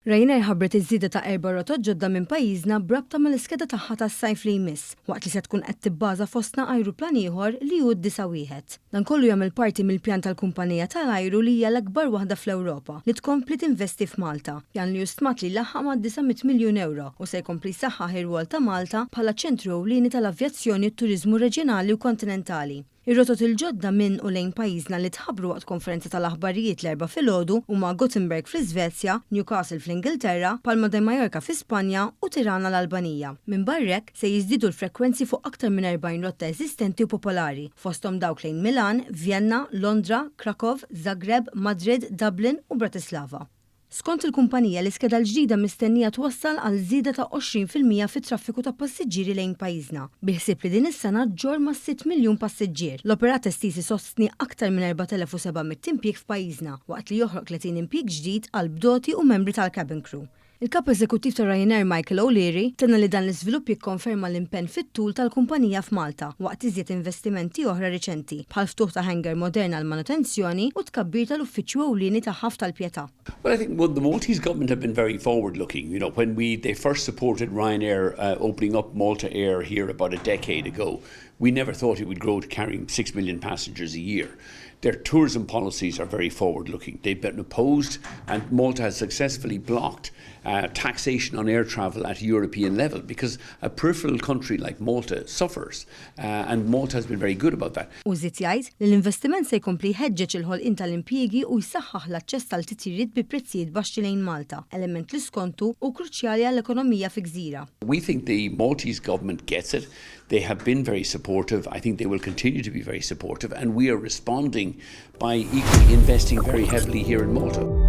Ryanair ħabbret iż-żieda ta' 4 rotot ġodda minn pajjiżna brabta mal-iskeda tagħha tas-sajf li jmiss, waqt li se tkun qed tibbaża fostna ajruplan ieħor li hu d-91. Dan kollu jagħmel parti mill-pjan tal-kumpanija tal-ajru li hija l-akbar waħda fl-Ewropa li tkompli tinvesti f'Malta. Pjan li justmat li laħħaq ma' 900 miljun euro u se jkompli jsaħħaħ ir-rwol ta' Malta bħala ċentru ewlieni tal-avjazzjoni u t-turiżmu reġjonali u kontinentali. Ir-rotot il-ġodda minn u lejn pajjiżna li tħabbru waqt konferenza tal-aħbarijiet l-erba' filgħodu huma Gothenburg fl-Iżvezja, Newcastle fl-Ingilterra, Palma de Mallorca fi Spanja u Tirana l-Albanija. Minn barrek se jiżdiedu l-frekwenzi fuq aktar minn 40 rotta eżistenti u popolari, fosthom dawk lejn Milan, Vienna, Londra, Krakow, Zagreb, Madrid, Dublin u Bratislava. Skont il-kumpanija l-iskeda l-ġdida mistennija twassal għal żieda ta' 20% fit-traffiku ta' passiġġieri lejn pajjiżna. Biħsieb li din is-sena ġor ma' 6 miljun passiġġier. L-operat stisi sostni aktar minn 4700 impjieg f'pajjiżna, waqt li joħroq 30 impjieg ġdid għal bdoti u membri tal-cabin crew. Il-kap eżekuttiv ta' Ryanair Michael O'Leary tenna li dan l-iżvilupp jikkonferma l-impenn fit-tul tal-kumpanija f'Malta waqt iżjed investimenti oħra riċenti bħal ftuħ ta' hangar moderna għal manutenzjoni u tkabbir tal-uffiċċju ewlieni ta' ħaf tal-pjetà. Well, I think the Maltese government have been very forward-looking. You know, when they first supported Ryanair opening up Malta Air here about a decade ago, we never thought it would grow to carrying 6 million passengers a year. Their tourism policies are very forward-looking. They've been opposed, and Malta has successfully blocked taxation on air travel at European level because a peripheral country like Malta suffers, and Malta has been very good about that. U żied jgħid li l-investiment se jkompli jħeġġeġ il-ħolqien tal-impjiegi u jsaħħaħ l-aċċess tal-titjiriet bi prezzijiet baxxi lejn Malta, element li skontu u kruċjali għall-ekonomija fi gżira. We think the Maltese government gets it. They have been very supportive. I think they will continue to be very supportive, and we are responding by equally investing very heavily here in Malta.